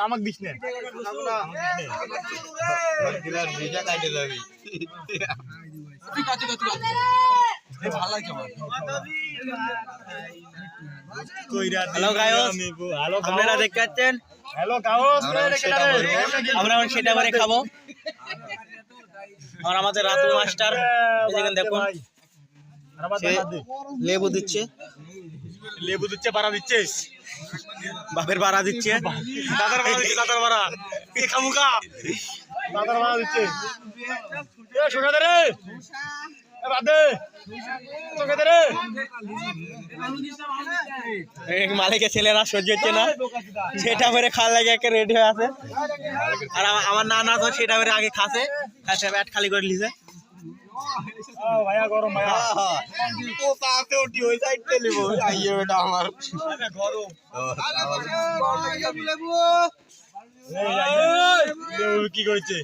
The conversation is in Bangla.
আমাকে দিস না হ্যালো গায়স, আপনারা দেখতে পাচ্ছেন হ্যালো গায়স, আমরা এখন সেটা বারে খাবো। আর আমাদের রাতু মাস্টার দেখুন লেবু দিচ্ছে, বাড়া দিচ্ছে, বাপের বাড়া দিচ্ছে, দাদার বাড়া দিচ্ছে, দাদার বাড়া খামুকা, দাদার বাড়া দিচ্ছে। শোনা দে রে, বাদে চোখে দে রে। মালিকের ছেলেরা সহ্য হচ্ছে না, সেটা করে খাওয়ার লাগে একটা রেডি হয়ে আছে। আর আমার নানা তো সেটা করে আগে খাসে ব্যাট খালি করে লিছে। ভাইয়া গরম ভাইয়া কি করেছে